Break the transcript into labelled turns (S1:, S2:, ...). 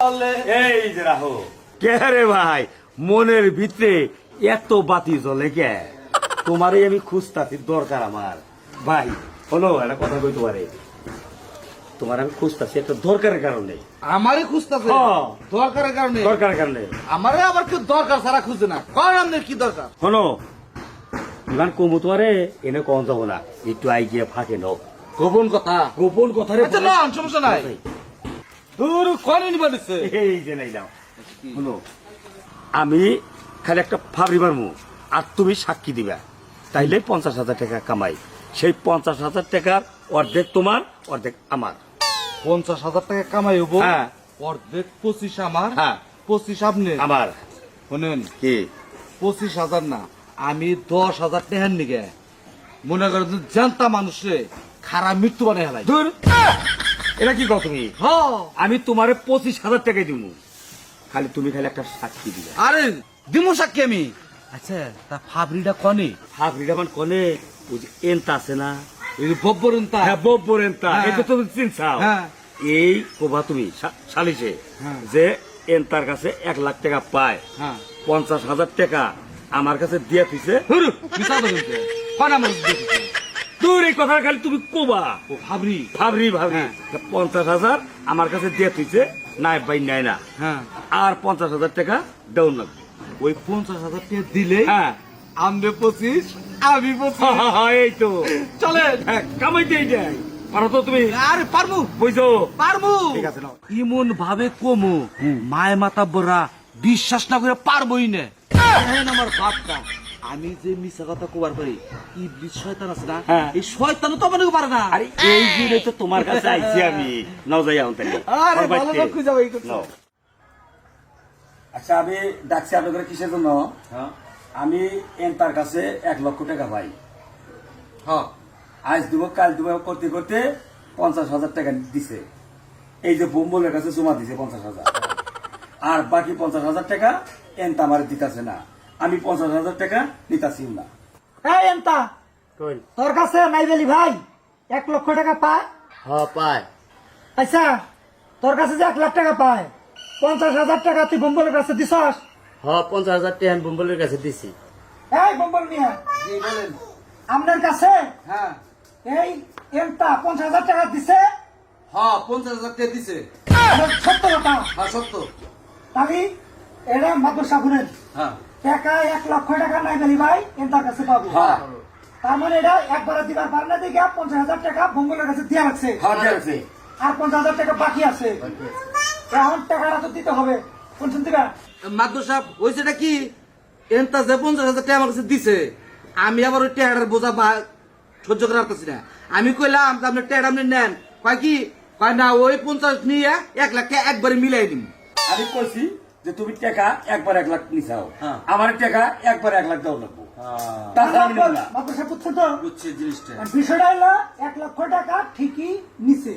S1: এই যে রাহো কে রে ভাই, মনের ভিতরে এত বাতি জ্বলে কে? তোমারই আমি খুঁজতাছি, দরকার আমার ভাই। হলো একটা কথা কইতে পারে, তোমার আমি খুঁজতাছি একটা দরকারের কারণে।
S2: আমারই খুঁজতেছে দরকারের কারণে?
S1: দরকারের কারণে
S2: আমারে আবার কেউ দরকার ছাড়া খুঁজে না। কারণ আপনার কি দরকার?
S1: শোনো, ইমান কমু তোমারে এনে কম যাবো না, একটু আই গিয়ে ফাঁকে নাও।
S2: গোপন কথা?
S1: গোপন কথা রে।
S2: আচ্ছা না, সমস্যা নাই। দূর কনে নিবা দিচ্ছে।
S1: এই যে নাই নাও, শোনো, আমি খালি একটা ফাবরি মারমু আর তুমি সাক্ষী দিবা, তাইলে 50,000 টাকা কামাই। সেই 50,000 টাকার অর্ধেক তোমার, অর্ধেক আমার।
S2: 50,000 টাকা কামাই হবো?
S1: হ্যাঁ।
S2: অর্ধেক 25 আমার,
S1: হ্যাঁ।
S2: 25 আপনি।
S1: আমার
S2: শুনেন,
S1: কি
S2: 25,000 না, আমি 10,000 টাকার নিগে মনে করেন জানতা মানুষে খারাপ মৃত্যু বানাই হেলাই।
S1: দূর, এটা কি কও তুমি? আমি তোমারে 25,000 টাকা দিব, খালি তুমি খালি একটা সাক্ষী দিবা।
S2: আরে দিমু সাক্ষী আমি। আচ্ছা তা ফাবরিটা কনে?
S1: ফাবরিটা মান কনে ওই যে এনতা আছে না,
S2: এই বব্বরন্তা।
S1: হ্যাঁ বব্বর এনতা,
S2: হ্যাঁ।
S1: এটা তুমি চিনছাও।
S2: হ্যাঁ।
S1: এই কোবা তুমি সালিশে
S2: হ্যাঁ।
S1: যে এনতার কাছে 1 লাখ টাকা পায়,
S2: হ্যাঁ।
S1: 50,000 টাকা আমার কাছে দিয়ে দিছে।
S2: হুরু মিছা বলতে কোন আমার দিতে?
S1: দূর, এই কথা খালি তুমি কোবা।
S2: ও ফাবরি।
S1: ভাবরি ভাবরি
S2: হ্যাঁ।
S1: 50,000 আমার কাছে দিয়ে দিছে, নাই ভাই নাই না,
S2: হ্যাঁ।
S1: আর 50,000 টাকা দেউন লাগবে।
S2: ওই 50,000 টাকা দিলে
S1: হ্যাঁ
S2: আমরে 25 আমি 25।
S1: এই তো
S2: চলেন।
S1: হ্যাঁ, কামাইতে যাই পারো তো তুমি,
S2: আরে পারমু
S1: বুঝছো?
S2: পারমু।
S1: ঠিক আছে নাও।
S2: ইমন ভাবে কমু মায় মাতা বড়া বিশ্বাস না করে পারবই না। দেখেন আমার বাপটা, আমি যে মিছা কথা কবার পারি, ইবলিস শয়তান আছে না,
S1: হ্যাঁ।
S2: এই শয়তানও তো আমাকে পারে না।
S1: আরে এই জন্য তো তোমার কাছে আইছি আমি। নাও যাই এখন তাহলে।
S2: আরে
S1: আমার
S2: ভালো
S1: বাড়িতে।
S2: লোক খুঁজে পাই করছো।
S1: নাও। আচ্ছা, আমি ডাকছি আপনাদের কিসের জন্য? আমি এনতার কাছে 1 লক্ষ টাকা পাই।
S2: হ্যাঁ।
S1: আজ দিব কাল দিব করতে করতে 50,000 টাকা দিছে। এই যে বোম্বলের কাছে জমা দিছে 50,000, আর বাকি 50,000 টাকা এনতা আমার দিতাছে না। আমি 50,000 টাকা নিতাছি না।
S3: এই এন্তা, তোর কাছে নাই বলি ভাই 1 লক্ষ টাকা পায়?
S4: হ্যাঁ পায়।
S3: আচ্ছা, তোর কাছে যে 1 লাখ টাকা পায়, 50,000 টাকা তুই বম্বলের কাছে দিছস?
S4: হ্যাঁ 50,000 টাকা বুম্বলের কাছে দিছি।
S3: এই বম্বল মিয়া,
S2: জি বলেন।
S3: আপনার কাছে
S2: হ্যাঁ।
S3: এই এন্তা 50,000 টাকা দিছে?
S2: হ্যাঁ 50,000 টাকা দিছে।
S3: সত্য কথা?
S2: হ্যাঁ সত্য।
S3: তাহলে এরা মাদ্রাসা শুনেন,
S2: হ্যাঁ।
S3: টাকা 1 লক্ষ টাকা নাই বলি ভাই এন্তার কাছে পাবো।
S1: হ্যাঁ।
S3: তার মানে এটা একবারে দিবার পারে না, দেখে 50,000 টাকা বম্বলের কাছে দিয়ে রাখছে,
S1: হ্যাঁ, ঠিক আছে।
S3: আর 50,000 টাকা বাকি আছে। এখন টাকাটা তো দিতে হবে, কোনদিন দিবা?
S2: মাদ্দু সাহেব ওই সেটা কি এনতা যে 50,000 টাকা আমার কাছে দিছে, আমি আবার ওই টাকার বোঝা সহ্য করে রাখতেছি না। আমি কইলাম যে আপনি টাকা আপনি নেন, কয় কি কয় না ওই 50 নিয়ে 1 লাখ টাকা একবারে মিলাই দিন।
S1: আমি কইছি যে তুমি টাকা একবার 1 লাখ নিছাও,
S2: হ্যাঁ।
S1: আমার টাকা একবার 1 লাখ দাও লাগবো, তাছাড়া আমি নেব না।
S3: মাদ্রাসা বুঝছো তো?
S2: বুঝছি জিনিসটা।
S3: আর বিষয়টা হলো 1 লক্ষ টাকা ঠিকই নিছে।